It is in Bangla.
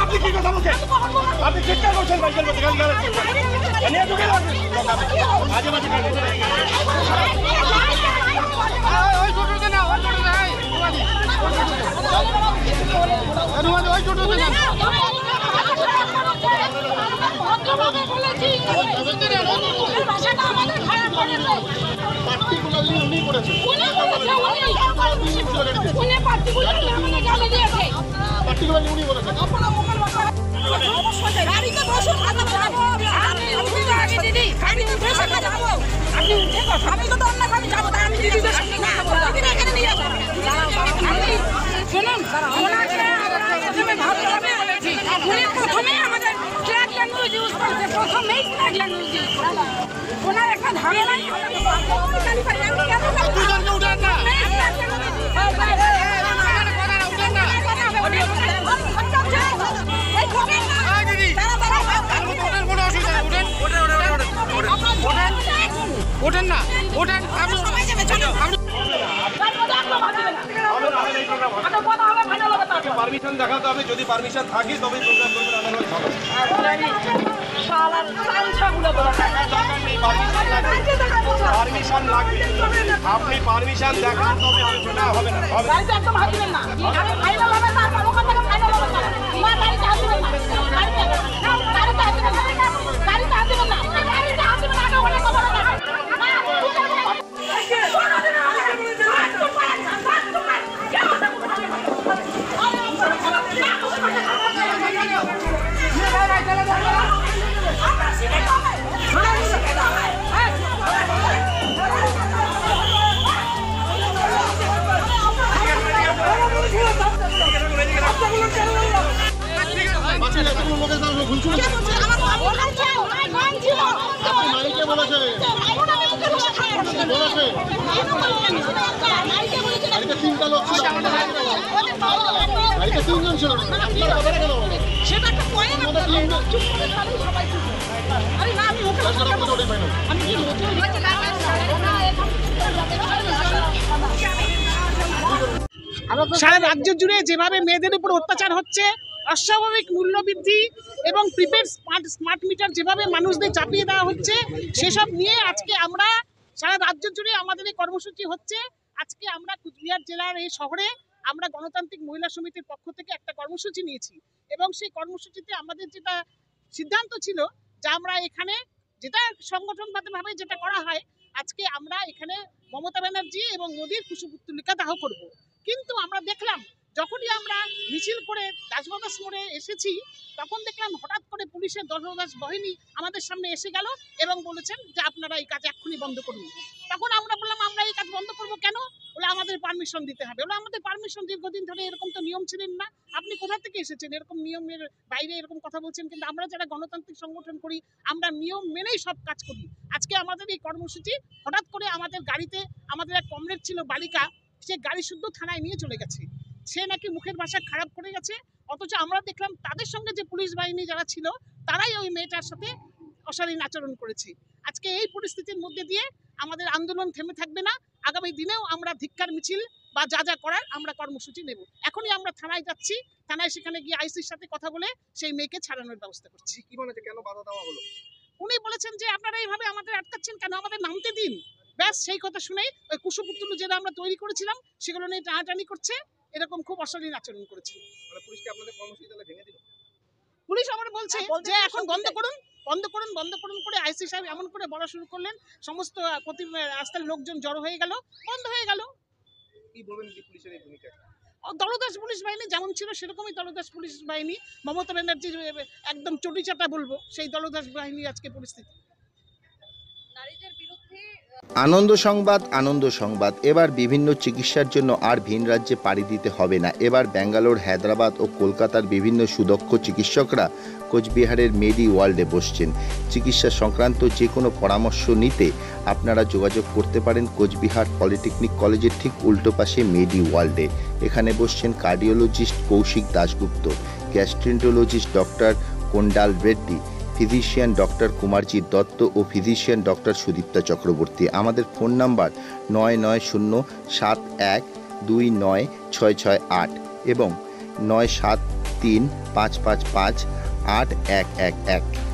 আপনি কি কথা বলছেন? আপনি চিৎকার করছেন বাইকের মধ্যে গাড়ি গাড়ি নিয়ে ঢুকে যাবেন মাঝে মাঝে গাড়ি ওই ছোটতে না ওই ছোটতে নাই ওই ছোটতে না পার্টিকুলারলি উনি করেছেন পার্টিকুলারলি উনি বলেছেন আমি তো অন্য কাজে যাবো তাই আমি দিদিদের সঙ্গে কথা বলবো এখানে নিয়ে যাবো শুনুন উনি প্রথমেই আমাদের ট্র্যাক ল্যাঙ্গুয়েজ ইউজ করেছে প্রথমেই ট্র্যাক ল্যাঙ্গুয়েজ ইউজ করেছে ওনার একটা ধারণা ওঠেন না ওঠেন পারমিশন দেখাতে হবে যদি পারমিশন থাকে তবে প্রোগ্রাম করবেন পারমিশন লাগবে আপনি পারমিশন দেখান তবে আলোচনা হবে না তিনটা লোক ছিল তিনজন ছিল সেটা একটা পয়েন্ট সারা রাজ্য জুড়ে যেভাবে মেয়েদের উপর অত্যাচার হচ্ছে, অস্বাভাবিক মূল্যবৃদ্ধি এবং প্রিপেড স্মার্ট মিটার যেভাবে মানুষদের চাপিয়ে দেওয়া হচ্ছে, সেসব নিয়ে আজকে আমরা সারা রাজ্য জুড়ে আমাদের এই কর্মসূচি হচ্ছে। আজকে আমরা কুচবিহার জেলার এই শহরে আমরা গণতান্ত্রিক মহিলা সমিতির পক্ষ থেকে একটা কর্মসূচি নিয়েছি এবং সেই কর্মসূচিতে আমাদের যেটা সিদ্ধান্ত ছিল যে আমরা এখানে যেটা সংগঠনগতভাবে যেটা করা হয়, আজকে আমরা এখানে মমতা ব্যানার্জি এবং মোদীর কুশপুত্তলিকা দাহ করব। কিন্তু আমরা দেখলাম যখনই আমরা মিছিল করে দাসবাদাস মোড়ে এসেছি তখন দেখলাম হঠাৎ করে পুলিশের দলদাস বাহিনী আমাদের সামনে এসে গেল এবং বলেছেন যে আপনারা এই কাজ এক্ষুনি বন্ধ করুন। তখন আমরা বললাম আমরা এই কাজ বন্ধ করবো কেন? বলে আমাদের পারমিশন দিতে হবে। বলে আমাদের পারমিশন দীর্ঘদিন ধরে এরকম তো নিয়ম ছিলেন না, আপনি কোথা থেকে এসেছেন এরকম নিয়মের বাইরে এরকম কথা বলছেন? কিন্তু আমরা যারা গণতান্ত্রিক সংগঠন করি আমরা নিয়ম মেনেই সব কাজ করি। আজকে আমাদের এই কর্মসূচি হঠাৎ করে আমাদের গাড়িতে আমাদের এক কমরেড ছিল বালিকা, সে গাড়ি শুদ্ধ থানায় নিয়ে চলে গেছে, সে নাকি মুখের ভাষা খারাপ করে গেছে। অথচ আমরা দেখলাম তাদের সঙ্গে যে পুলিশ বাহিনী যারা ছিল তারাই ওই মেয়েটার সাথে অশালীন আচরণ করেছে। আজকে এই পরিস্থিতির মধ্যে দিয়ে আমাদের আন্দোলন থেমে থাকবে না, আগামী দিনেও আমরা ধিক্কার মিছিল বা যা যা করার আমরা কর্মসূচি নেব। এখনই আমরা থানায় যাচ্ছি, থানায় সেখানে গিয়ে আইসির সাথে কথা বলে সেই মেয়েকে ছাড়ানোর ব্যবস্থা করছি। কি বলেছে কেন বাধা দেওয়া হলো? উনি বলেছেন যে আপনারা এইভাবে আমাদের আটকাচ্ছেন কেন, আমাদের নামতে দিন। ব্যাস সেই কথা শুনেই ওই কুশপুত্তলু যেটা আমরা তৈরি করেছিলাম সেগুলো নিয়ে টানাটানি করছে, এরকম খুব অশালীন আচরণ করেছে। মানে পুলিশকে আপনাদের কর্মসূচি তাহলে ভেঙে দিল? পুলিশ আমরা বলছে যে এখন বন্ধ করুন বন্ধ করুন করে আইসি সাহেব এমন করে বলা শুরু করলেন, সমস্ত প্রতি রাস্তার লোকজন জড়ো হয়ে গেল, বন্ধ হয়ে গেল। কি বলবেন যে পুলিশের এই ভূমিকা? দলদাস পুলিশ বাহিনী যেমন ছিল সেরকমই দলদাস পুলিশ বাহিনী। মমতা ব্যানার্জি একদম চটিচাটা বলবো সেই দলদাস বাহিনী আজকে পরিস্থিতি। নারীদের বিরুদ্ধে আনন্দ সংবাদ এবার বিভিন্ন চিকিৎসার জন্য আর ভিন রাজ্যে পাড়ি দিতে হবে না। এবার ব্যাঙ্গালোর, হায়দ্রাবাদ ও কলকাতার বিভিন্ন সুদক্ষ চিকিৎসকরা কোচবিহারের মেডি ওয়ার্ল্ডে বসছেন। চিকিৎসা সংক্রান্ত যে কোনো পরামর্শ নিতে আপনারা যোগাযোগ করতে পারেন কোচবিহার পলিটেকনিক কলেজের ঠিক উল্টো পাশে মেডি ওয়ার্ল্ডে। এখানে বসছেন cardiologist Koushik Dasgupta, gastroenterologist doctor Kondal Reddy, physician doctor Kumarjit Dutta ও ফিজিশিয়ান ডক্টর সুদীপ্তা চক্রবর্তী। আমাদের ফোন নাম্বার 9907129668 এবং 9735558111।